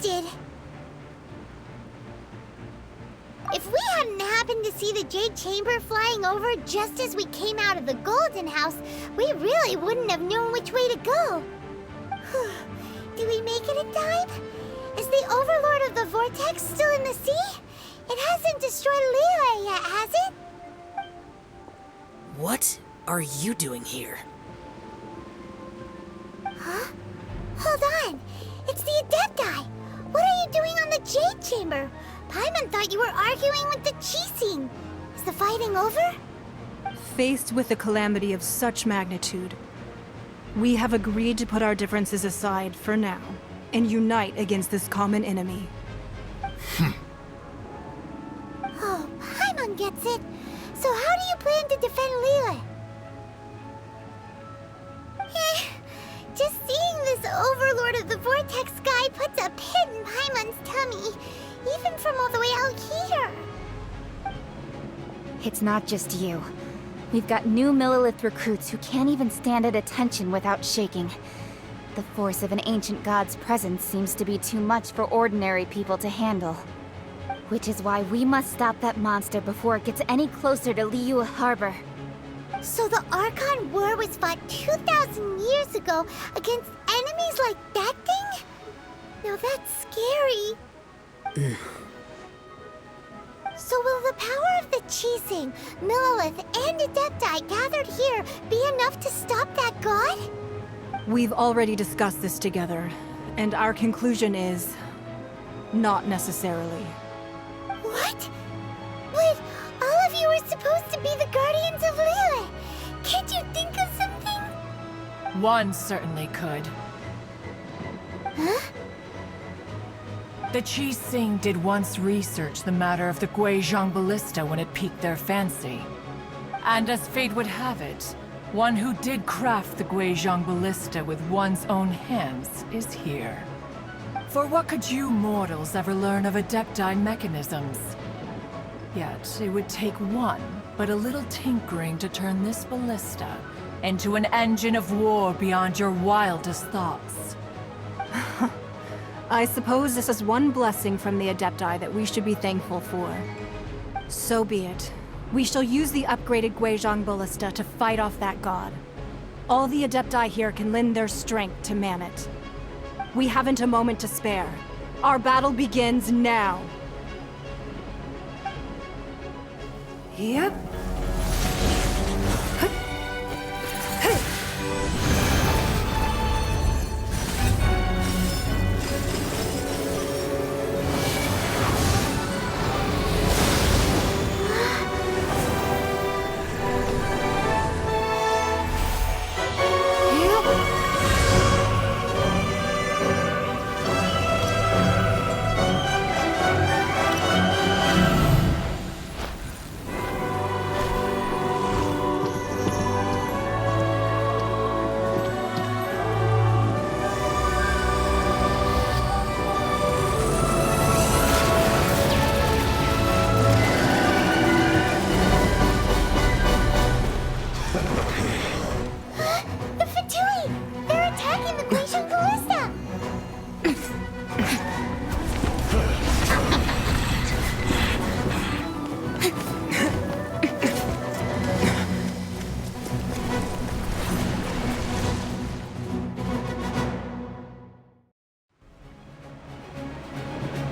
did. If we hadn't happened to see the Jade Chamber flying over just as we came out of the Golden House, we really wouldn't have known which way to go. Did we make it in time? Is the Overlord of the Vortex still in the sea? It hasn't destroyed Liye yet, has it? What are you doing here? Huh? Hold on. It's the Adepti. What are you doing on the Jade Chamber? Paimon thought you were arguing with the Chising. Is the fighting over? Faced with a calamity of such magnitude, we have agreed to put our differences aside for now and unite against this common enemy. Oh, Paimon gets it. So how do you plan to defend Liye? Just seeing this Overlord of the Vortex guy puts a pit in Paimon's tummy, even from all the way out here. It's not just you. We've got new Millilith recruits who can't even stand at attention without shaking. The force of an ancient god's presence seems to be too much for ordinary people to handle. Which is why we must stop that monster before it gets any closer to Liye Harbor. So the Archon War was fought 2,000 years ago against enemies like that thing? Now that's scary. So will the power of the Chising, Millilith, and Adepti gathered here be enough to stop that god? We've already discussed this together, and our conclusion is... not necessarily. What? But all of you were supposed to be the Guardians of Liye. Can't you think of something? One certainly could. Huh? The Chising did once research the matter of the Guizhong Ballista when it piqued their fancy. And as fate would have it, one who did craft the Guizhong Ballista with one's own hands is here. For what could you mortals ever learn of Adepti mechanisms? Yet, it would take one, but a little tinkering to turn this ballista into an engine of war beyond your wildest thoughts. I suppose this is one blessing from the Adepti that we should be thankful for. So be it. We shall use the upgraded Guizhong Ballista to fight off that god. All the Adepti here can lend their strength to man it. We haven't a moment to spare. Our battle begins now. Yep. The Fatui! They're attacking the Guizhong Ballista!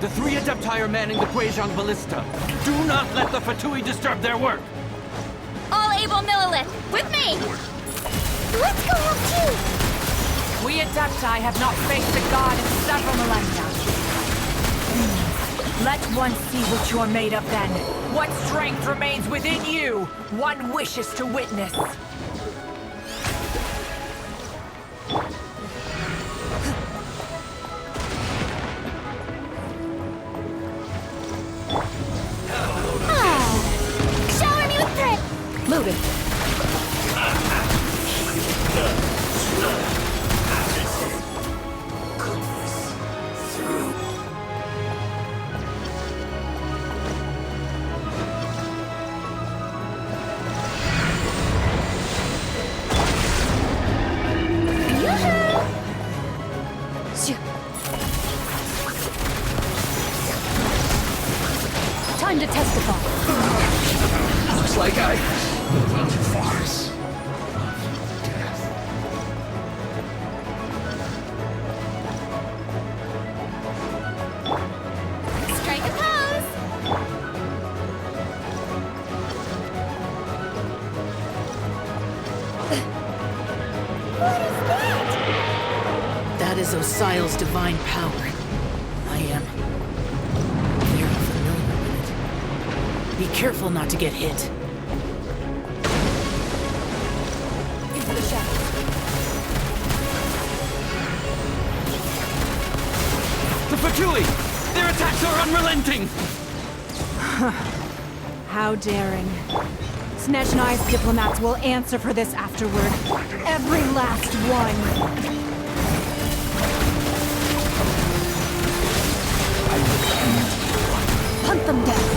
The three Adepti are manning the Guizhong Ballista. Do not let the Fatui disturb their work! All able Millilith, with me! Let's go help too! We Adepti have not faced the god in several millennia. Let one see what you are made of then. What strength remains within you, one wishes to witness. Shower me with thread! Loaded. like I... Farce. Strike a pose! What is that? That is Osial's divine power. I am very familiar with it. Be careful not to get hit. Into the shadows. The Fatui! Their attacks are unrelenting! How daring. Snezhnai's diplomats will answer for this afterward. Every last one. Hunt them down.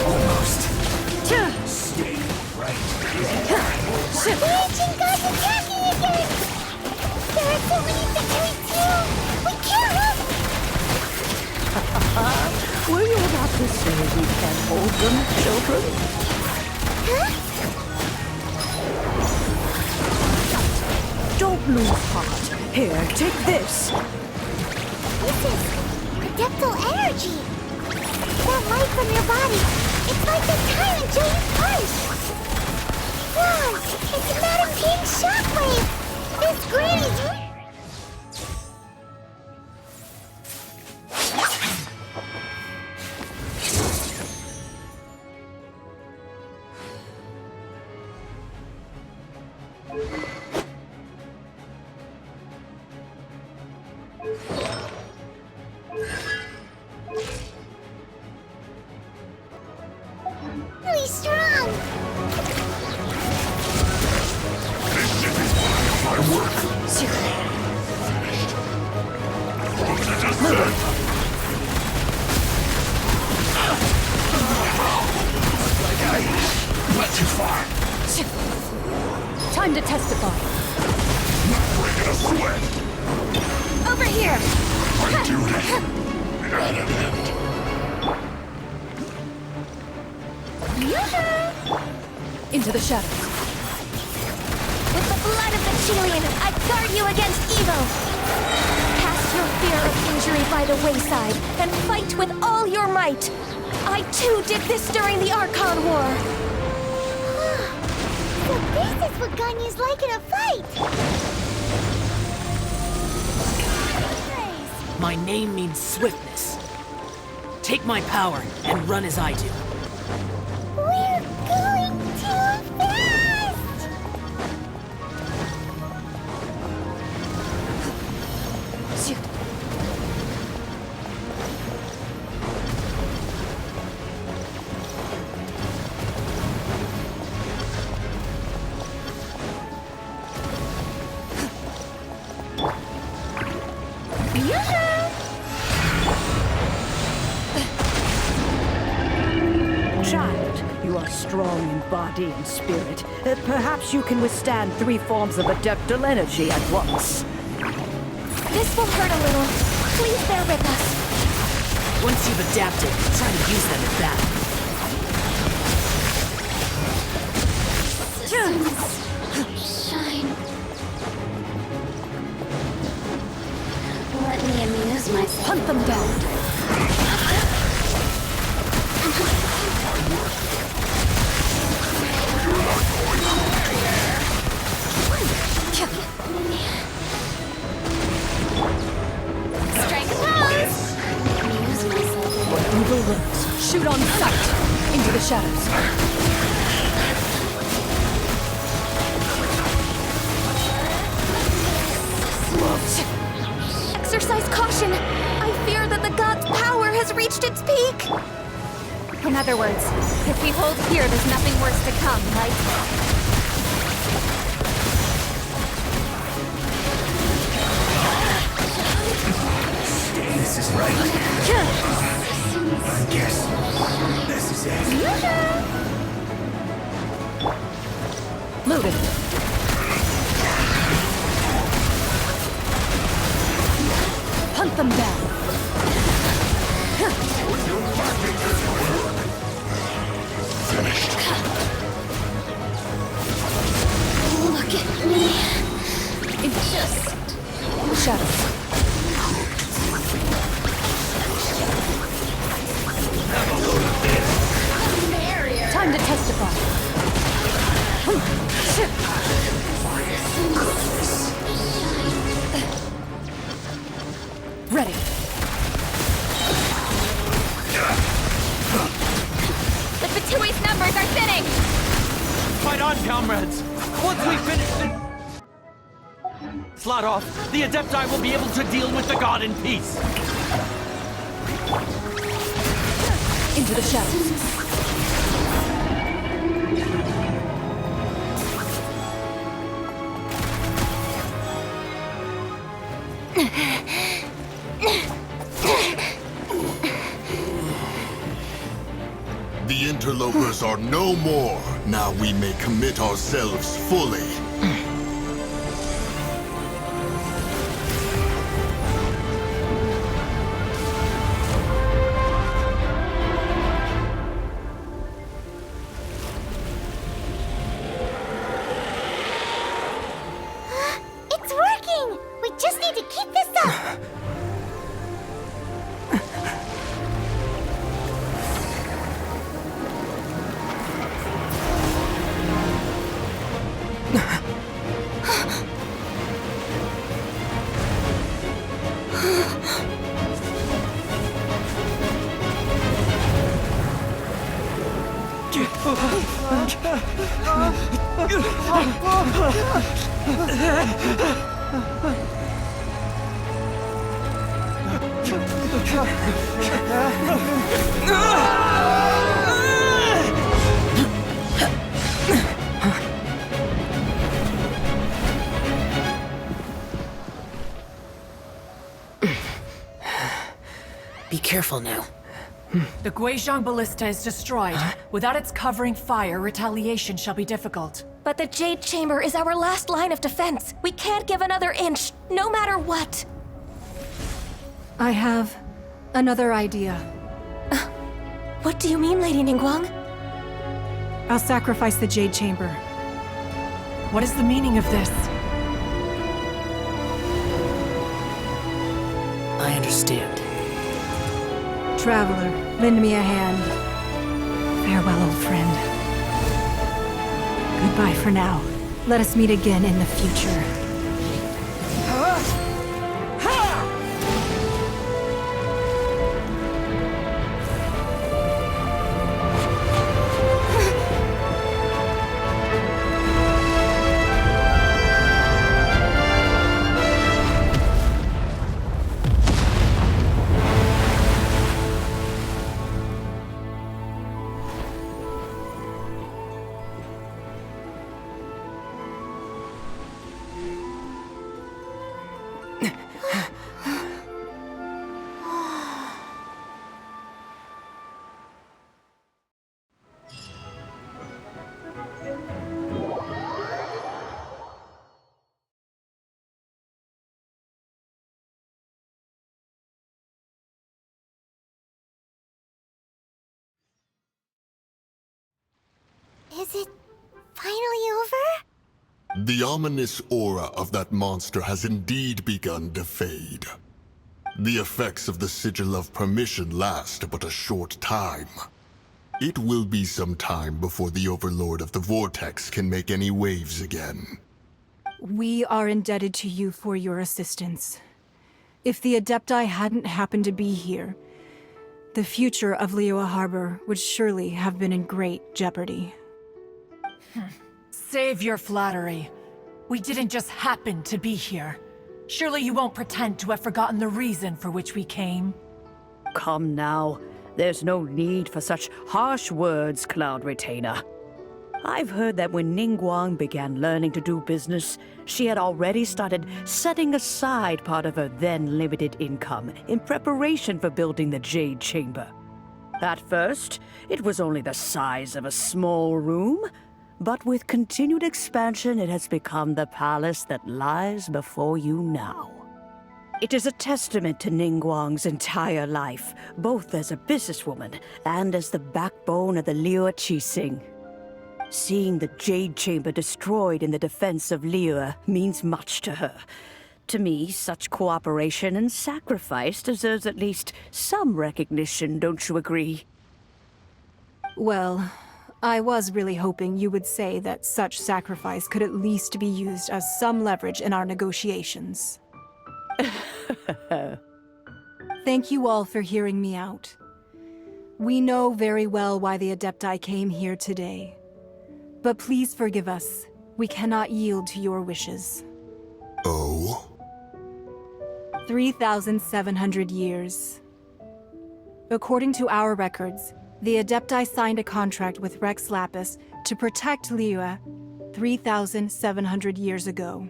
Almost. Stay right. The ancient gods attacking again! There are so many Fatui too! We can't help! Were you about to say we can't hold them, children? Huh? Don't lose heart. Here, take this. This is adeptal energy! That light from your body, it's like the tyrant giant punch! Wow! It's not a pink shockwave! This granny's... really strong! My work. Like I went too far. Time to testify. Not breaking a sweat. Over here! My duty at an end. Into the shadows. With the blood of the Chelian, I guard you against evil! Cast your fear of injury by the wayside, and fight with all your might! I too did this during the Archon War! So this is what Ganya's like in a fight! My name means swiftness. Take my power and run as I do. We're going too fast! Child, you are strong in body and spirit. Perhaps you can withstand 3 forms of adeptal energy at once. This will hurt a little. Please bear with us. Once you've adapted, try to use them in battle. Shine. Let me amuse myself. Hunt them down. Strike a pose! Amuse myself. What evil lurks? Shoot on sight. Into the shadows. Exercise caution! I fear that the god's power has reached its peak! In other words, if we hold here, there's nothing worse to come, right? This is right. I guess this is it. Loaded. Hunt them down. Finished. time to testify. Ready. The Fatui's numbers are thinning! Fight on, comrades! Once we finish the... Slot off, the Adepti will be able to deal with the god in peace! Into the shadows. The interlopers are no more. Now we may commit ourselves fully. It's working! We just need to keep this up! Be careful now. The Guizhong Ballista is destroyed. Without its covering fire, retaliation shall be difficult. But the Jade Chamber is our last line of defense. We can't give another inch, no matter what. I have another idea. What do you mean, Lady Ningguang? I'll sacrifice the Jade Chamber. What is the meaning of this? I understand. Traveler, lend me a hand. Farewell, old friend. Goodbye for now. Let us meet again in the future. Is it finally over? The ominous aura of that monster has indeed begun to fade. The effects of the Sigil of Permission last but a short time. It will be some time before the Overlord of the Vortex can make any waves again. We are indebted to you for your assistance. If the Adepti hadn't happened to be here, the future of Liye Harbor would surely have been in great jeopardy. Save your flattery. We didn't just happen to be here. Surely you won't pretend to have forgotten the reason for which we came. Come now. There's no need for such harsh words, Cloud Retainer. I've heard that when Ningguang began learning to do business, she had already started setting aside part of her then limited income in preparation for building the Jade Chamber. At first, it was only the size of a small room, but with continued expansion, it has become the palace that lies before you now. It is a testament to Ningguang's entire life, both as a businesswoman and as the backbone of the Liye Qixing. Seeing the Jade Chamber destroyed in the defense of Liye means much to her. To me, such cooperation and sacrifice deserves at least some recognition, don't you agree? Well, I was really hoping you would say that such sacrifice could at least be used as some leverage in our negotiations. Thank you all for hearing me out. We know very well why the Adepti came here today. But please forgive us. We cannot yield to your wishes. Oh? 3,700 years. According to our records, the Adepti signed a contract with Rex Lapis to protect Liye 3,700 years ago.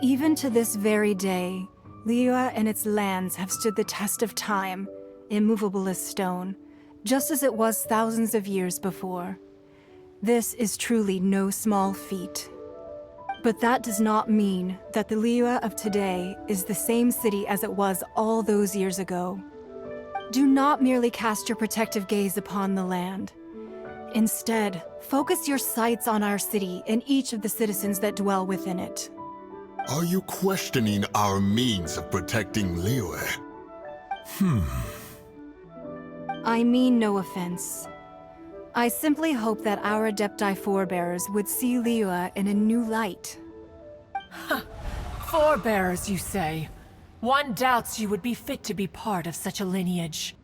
Even to this very day, Liye and its lands have stood the test of time, immovable as stone, just as it was thousands of years before. This is truly no small feat. But that does not mean that the Liye of today is the same city as it was all those years ago. Do not merely cast your protective gaze upon the land. Instead, focus your sights on our city and each of the citizens that dwell within it. Are you questioning our means of protecting Liye? I mean no offense. I simply hope that our Adepti forebears would see Liye in a new light. Forebearers, you say? One doubts you would be fit to be part of such a lineage.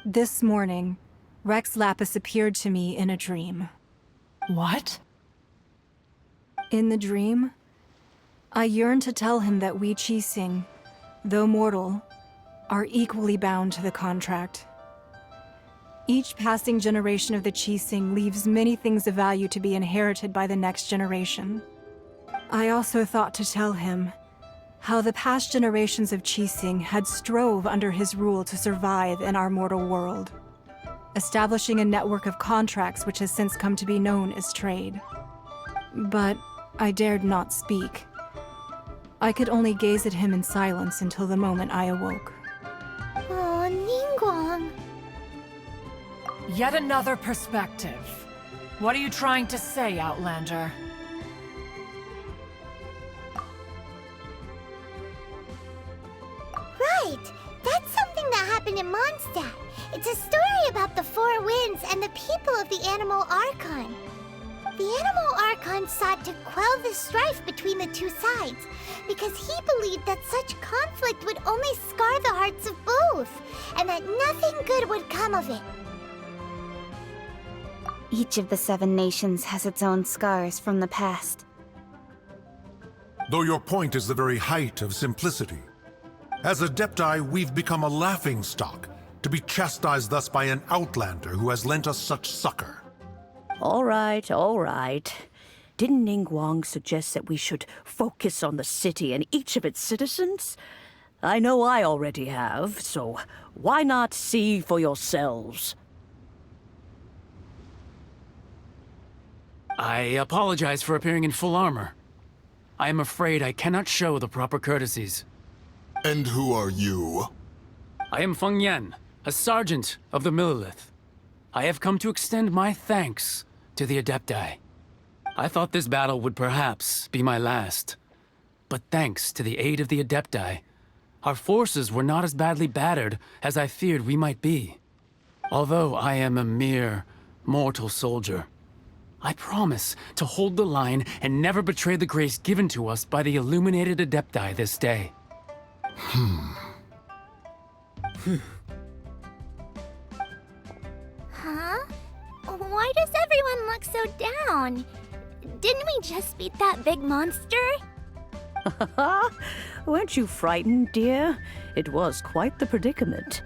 This morning, Rex Lapis appeared to me in a dream. What? In the dream, I yearned to tell him that we Qixing, though mortal, are equally bound to the contract. Each passing generation of the Qixing leaves many things of value to be inherited by the next generation. I also thought to tell him how the past generations of Qixing had strove under his rule to survive in our mortal world, establishing a network of contracts which has since come to be known as trade. But I dared not speak. I could only gaze at him in silence until the moment I awoke. Oh, Ningguang. Yet another perspective. What are you trying to say, Outlander? Right! That's something that happened in Mondstadt. It's a story about the Four Winds and the people of the Animal Archon. The Animal Archon sought to quell the strife between the two sides, because he believed that such conflict would only scar the hearts of both, and that nothing good would come of it. Each of the 7 nations has its own scars from the past. Though your point is the very height of simplicity. As Adepti, we've become a laughingstock, to be chastised thus by an outlander who has lent us such succor. All right, all right. Didn't Ningguang suggest that we should focus on the city and each of its citizens? I know I already have, so why not see for yourselves? I apologize for appearing in full armor. I am afraid I cannot show the proper courtesies. And who are you? I am Feng Yan, a sergeant of the Millelith. I have come to extend my thanks to the Adepti. I thought this battle would perhaps be my last. But thanks to the aid of the Adepti, our forces were not as badly battered as I feared we might be. Although I am a mere mortal soldier, I promise to hold the line and never betray the grace given to us by the illuminated Adepti this day. Huh? Why does everyone look so down? Didn't we just beat that big monster? Weren't you frightened, dear? It was quite the predicament.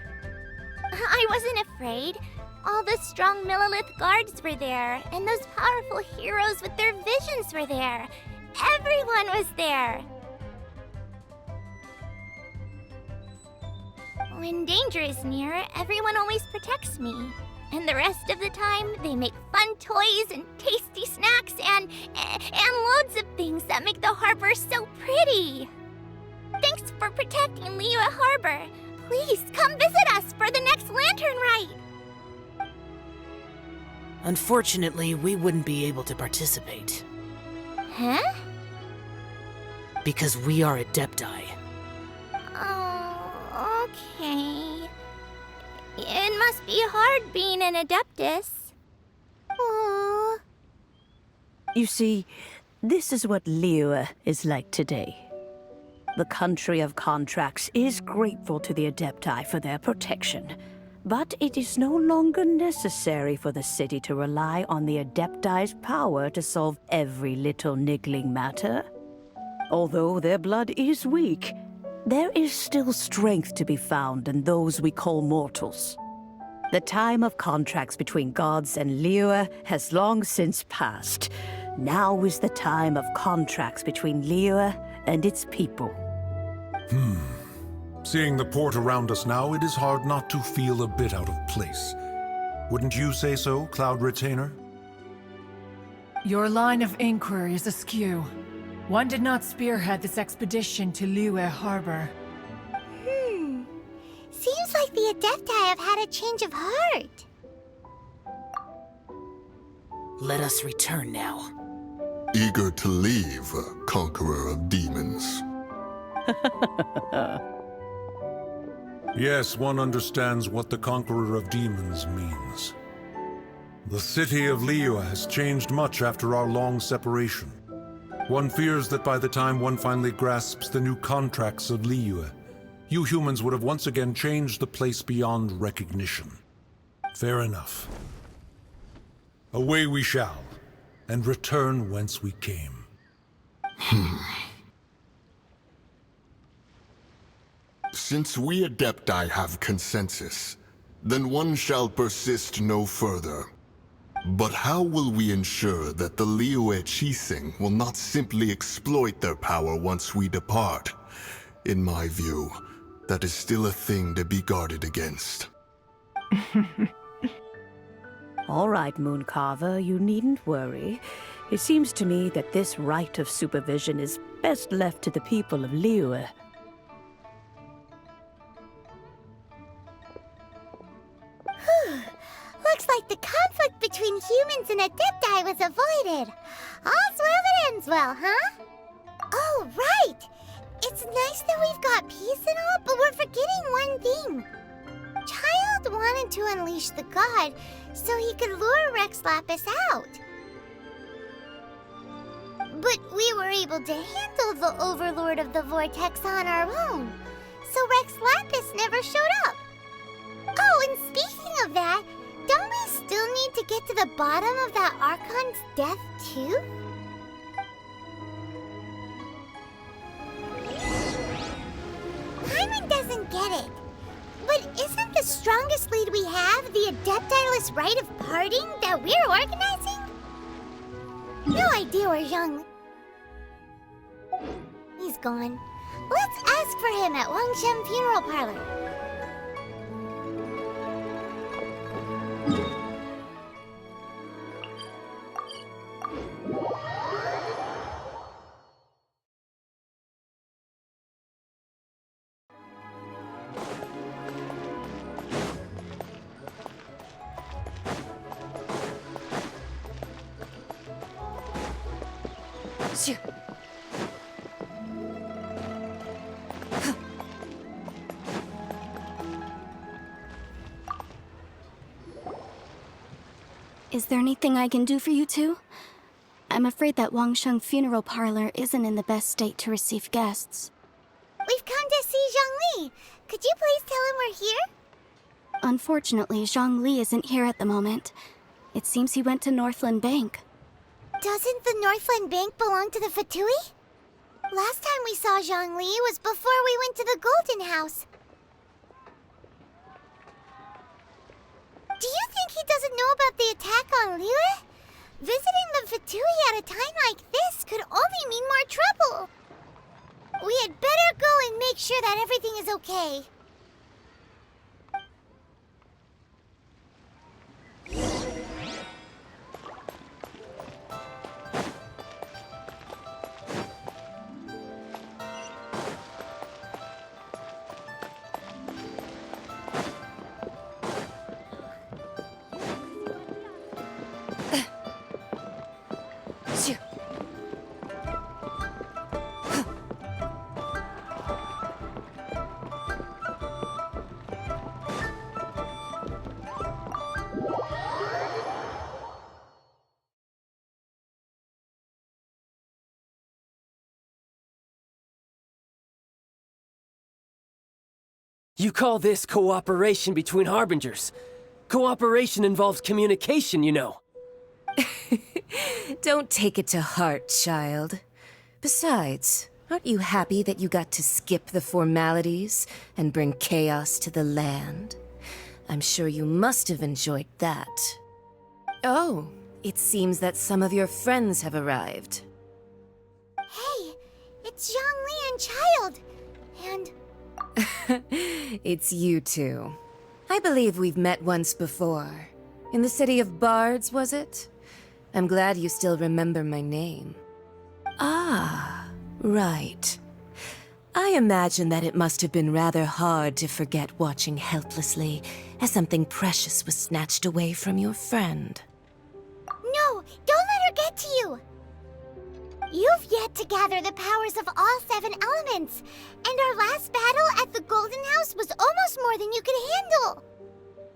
I wasn't afraid. All the strong Millelith guards were there, and those powerful heroes with their visions were there. Everyone was there. When danger is near, everyone always protects me. And the rest of the time, they make fun toys and tasty snacks and loads of things that make the harbor so pretty. Thanks for protecting Liye Harbor. Please come visit us for the next lantern rite. Unfortunately, we wouldn't be able to participate. Huh? Because we are Adepti. Oh, okay. It must be hard being an Adeptus. Oh, You see, this is what Liye is like today. The country of contracts is grateful to the Adepti for their protection, but it is no longer necessary for the city to rely on the Adepti's power to solve every little niggling matter. Although their blood is weak, there is still strength to be found in those we call mortals. The time of contracts between gods and Liye has long since passed. Now is the time of contracts between Liye and its people. Seeing the port around us now, it is hard not to feel a bit out of place. Wouldn't you say so, Cloud Retainer? Your line of inquiry is askew. One did not spearhead this expedition to Liye Harbor. Seems like the Adepti have had a change of heart. Let us return now. Eager to leave, conqueror of demons. Yes, one understands what the Conqueror of Demons means. The city of Liye has changed much after our long separation. One fears that by the time one finally grasps the new contracts of Liye, you humans would have once again changed the place beyond recognition. Fair enough. Away we shall, and return whence we came. Since we Adepti have consensus, then one shall persist no further. But how will we ensure that the Liye Qixing will not simply exploit their power once we depart? In my view, that is still a thing to be guarded against. All right, Mooncarver, you needn't worry. It seems to me that this right of supervision is best left to the people of Liye. Looks like the conflict between humans and Adepti was avoided. All's well that ends well, huh? Oh, right! It's nice that we've got peace and all, but we're forgetting one thing. Child wanted to unleash the god so he could lure Rex Lapis out. But we were able to handle the Overlord of the Vortex on our own, so Rex Lapis never showed up. Oh, and speaking of that, don't we still need to get to the bottom of that Archon's death, too? Paimon doesn't get it. But isn't the strongest lead we have the Adeptiless rite of parting that we're organizing? No idea where Zhang... He's gone. Let's ask for him at Wangshen Funeral Parlor. Is there anything I can do for you two? I'm afraid that Wangsheng Funeral Parlor isn't in the best state to receive guests. We've come to see Zhongli. Could you please tell him we're here? Unfortunately, Zhongli isn't here at the moment. It seems he went to Northland Bank. Doesn't the Northland Bank belong to the Fatui? Last time we saw Zhongli was before we went to the Golden House. Do you think he doesn't know about the attack on Liye? Visiting the Fatui at a time like this could only mean more trouble. We had better go and make sure that everything is okay. You call this cooperation between Harbingers. Cooperation involves communication, you know. Don't take it to heart, child. Besides, aren't you happy that you got to skip the formalities and bring chaos to the land? I'm sure you must have enjoyed that. Oh, it seems that some of your friends have arrived. Hey, it's Zhongli and Child. And It's you two. I believe we've met once before. In the city of Bards, was it? I'm glad you still remember my name. Ah, right. I imagine that it must have been rather hard to forget watching helplessly as something precious was snatched away from your friend. no, don't let her get to you. You've yet to gather the powers of all 7 elements, and our last battle at the Golden House was almost more than you could handle.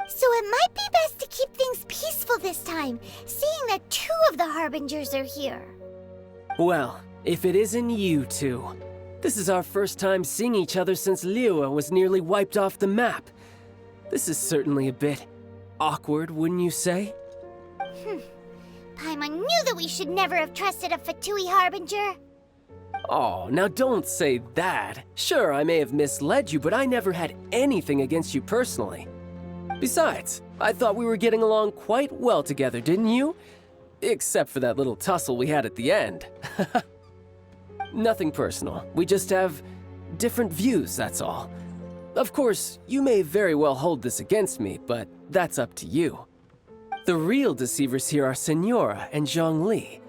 So it might be best to keep things peaceful this time, seeing that 2 of the Harbingers are here. Well, if it isn't you two. This is our first time seeing each other since Liye was nearly wiped off the map. This is certainly a bit awkward, wouldn't you say? Paimon knew that we should never have trusted a Fatui Harbinger. Oh, now don't say that. Sure, I may have misled you, but I never had anything against you personally. Besides, I thought we were getting along quite well together, didn't you? Except for that little tussle we had at the end. Nothing personal. We just have different views, that's all. Of course, you may very well hold this against me, but that's up to you. The real deceivers here are Senora and Zhongli.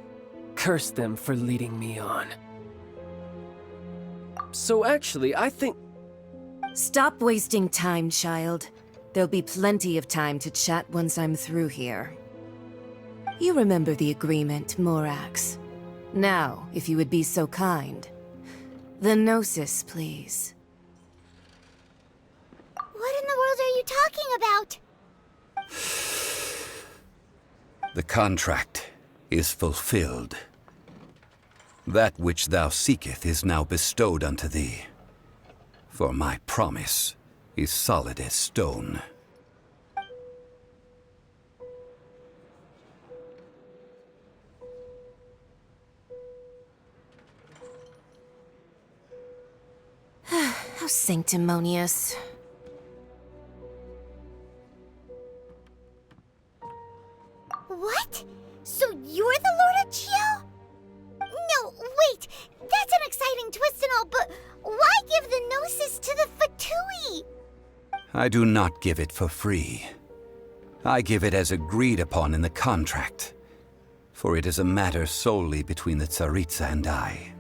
Curse them for leading me on. So actually, I think... Stop wasting time, child. There'll be plenty of time to chat once I'm through here. You remember the agreement, Morax. Now, if you would be so kind. The Gnosis, please. What in the world are you talking about? The contract is fulfilled. That which thou seeketh is now bestowed unto thee. For my promise is solid as stone. How sanctimonious. What? So you're the Lord of Chio? No, wait! That's an exciting twist and all, but why give the Gnosis to the Fatui? I do not give it for free. I give it as agreed upon in the contract, for it is a matter solely between the Tsaritsa and I.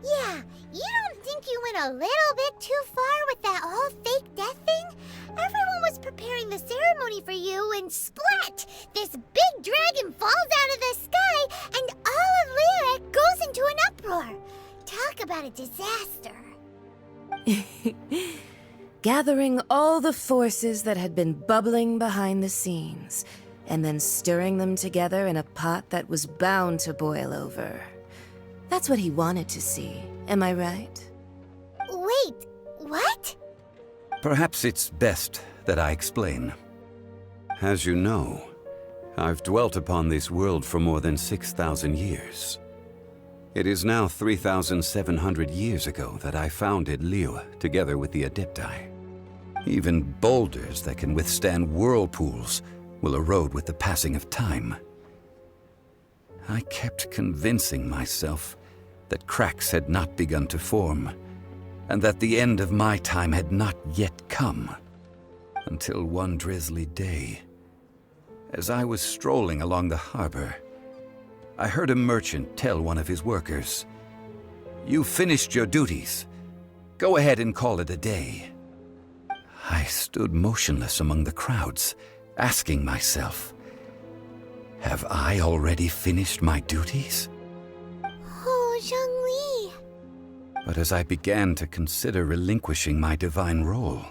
Yeah, you don't think you went a little bit too far with that whole fake death thing? Everyone was preparing the ceremony for you, and splat! This big dragon falls out of the sky, and all of Liye goes into an uproar. Talk about a disaster. Gathering all the forces that had been bubbling behind the scenes, and then stirring them together in a pot that was bound to boil over. That's what he wanted to see, am I right? Wait, what? Perhaps it's best that I explain. As you know, I've dwelt upon this world for more than 6,000 years. It is now 3,700 years ago that I founded Liye together with the Adepti. Even boulders that can withstand whirlpools will erode with the passing of time. I kept convincing myself that cracks had not begun to form, and that the end of my time had not yet come. Until one drizzly day, as I was strolling along the harbor, I heard a merchant tell one of his workers, "You finished your duties. Go ahead and call it a day." I stood motionless among the crowds, asking myself, have I already finished my duties? Oh, Zhongli. But as I began to consider relinquishing my divine role,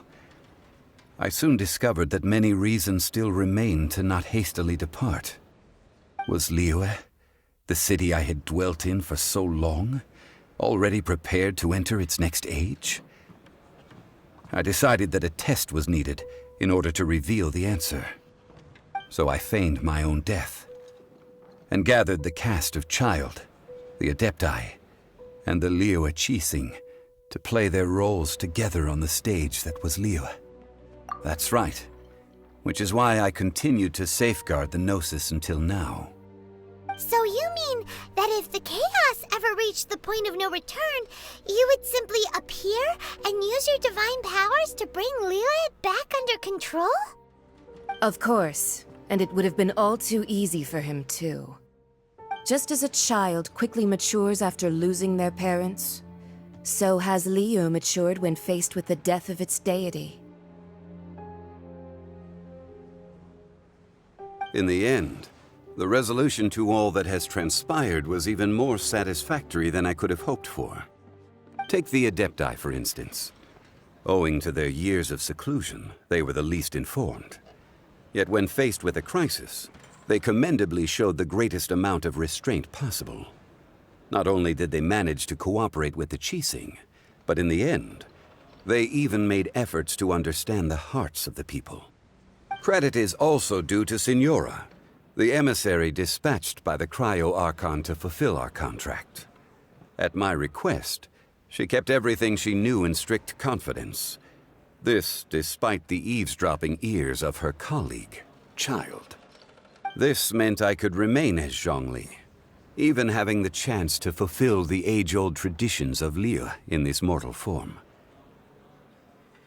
I soon discovered that many reasons still remained to not hastily depart. Was Liye, the city I had dwelt in for so long, already prepared to enter its next age? I decided that a test was needed in order to reveal the answer. So I feigned my own death, and gathered the cast of Child, the Adepti, and the Liye Qixing to play their roles together on the stage that was Liye. That's right, which is why I continued to safeguard the Gnosis until now. So you mean that if the chaos ever reached the point of no return, you would simply appear and use your divine powers to bring Liye back under control? Of course, and it would have been all too easy for him too. Just as a child quickly matures after losing their parents, so has Liye matured when faced with the death of its deity. In the end, the resolution to all that has transpired was even more satisfactory than I could have hoped for. Take the Adepti, for instance. Owing to their years of seclusion, they were the least informed. Yet when faced with a crisis, they commendably showed the greatest amount of restraint possible. Not only did they manage to cooperate with the Qixing, but in the end, they even made efforts to understand the hearts of the people. Credit is also due to Signora, the emissary dispatched by the Cryo-Archon to fulfill our contract. At my request, she kept everything she knew in strict confidence. This despite the eavesdropping ears of her colleague, Child. This meant I could remain as Zhongli, even having the chance to fulfill the age-old traditions of Liye in this mortal form.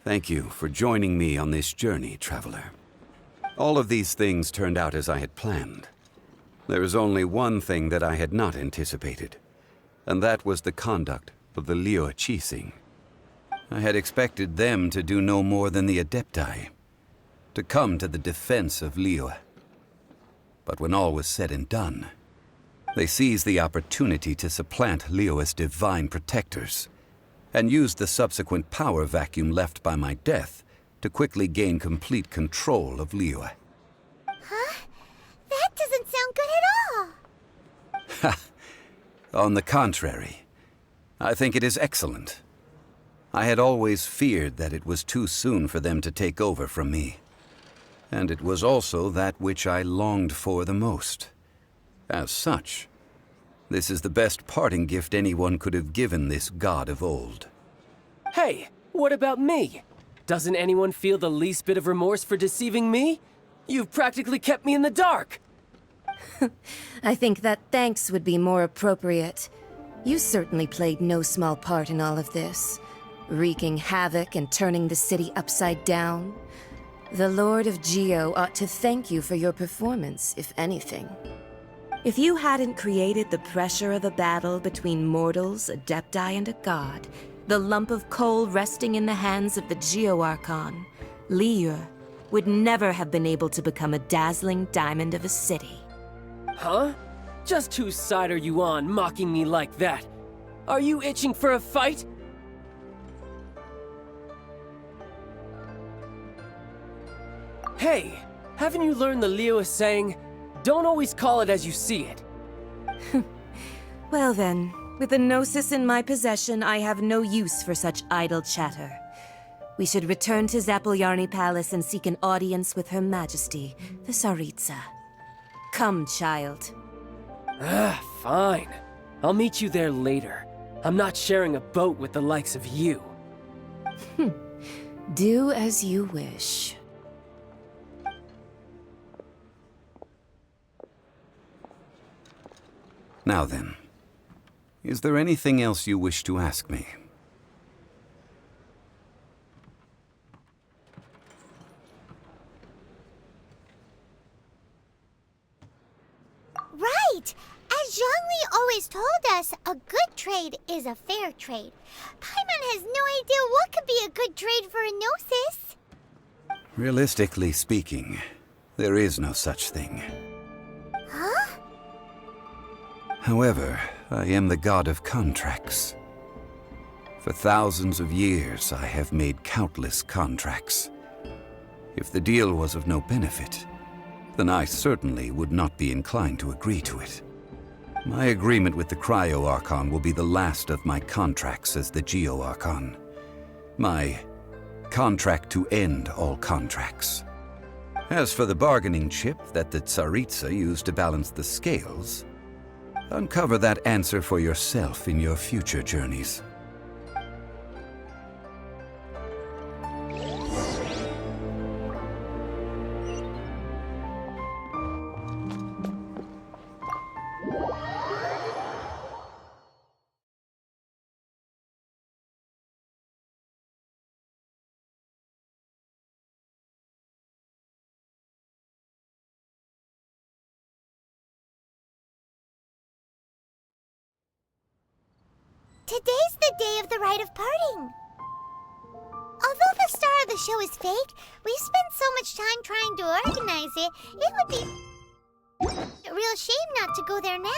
Thank you for joining me on this journey, Traveler. All of these things turned out as I had planned. There is only one thing that I had not anticipated, and that was the conduct of the Liye Qixing. I had expected them to do no more than the Adepti, to come to the defense of Liye. But when all was said and done, they seized the opportunity to supplant Liye's divine protectors, and used the subsequent power vacuum left by my death to quickly gain complete control of Liye. Huh? That doesn't sound good at all. On the contrary, I think it is excellent. I had always feared that it was too soon for them to take over from me. And it was also that which I longed for the most. As such, this is the best parting gift anyone could have given this god of old. Hey, what about me? Doesn't anyone feel the least bit of remorse for deceiving me? You've practically kept me in the dark! I think that thanks would be more appropriate. You certainly played no small part in all of this, wreaking havoc and turning the city upside down. The Lord of Geo ought to thank you for your performance, if anything. If you hadn't created the pressure of a battle between mortals, Adepti, and a god, the lump of coal resting in the hands of the Geo-Archon, Liye, would never have been able to become a dazzling diamond of a city. Huh? Just whose side are you on, mocking me like that? Are you itching for a fight? Hey, haven't you learned the Liye saying, don't always call it as you see it? Well then, with the Gnosis in my possession, I have no use for such idle chatter. We should return to Zapoljarny Palace and seek an audience with Her Majesty, the Tsaritsa. Come, Child. Fine. I'll meet you there later. I'm not sharing a boat with the likes of you. Do as you wish. Now then, is there anything else you wish to ask me? Right! As Zhongli always told us, a good trade is a fair trade. Paimon has no idea what could be a good trade for a Gnosis. Realistically speaking, there is no such thing. Huh? However, I am the god of contracts. For thousands of years, I have made countless contracts. If the deal was of no benefit, then I certainly would not be inclined to agree to it. My agreement with the Cryo-Archon will be the last of my contracts as the Geo-Archon. My contract to end all contracts. As for the bargaining chip that the Tsaritsa used to balance the scales, uncover that answer for yourself in your future journeys. Today's the day of the rite of parting. Although the star of the show is fake, we've spent so much time trying to organize it, it would be a real shame not to go there now.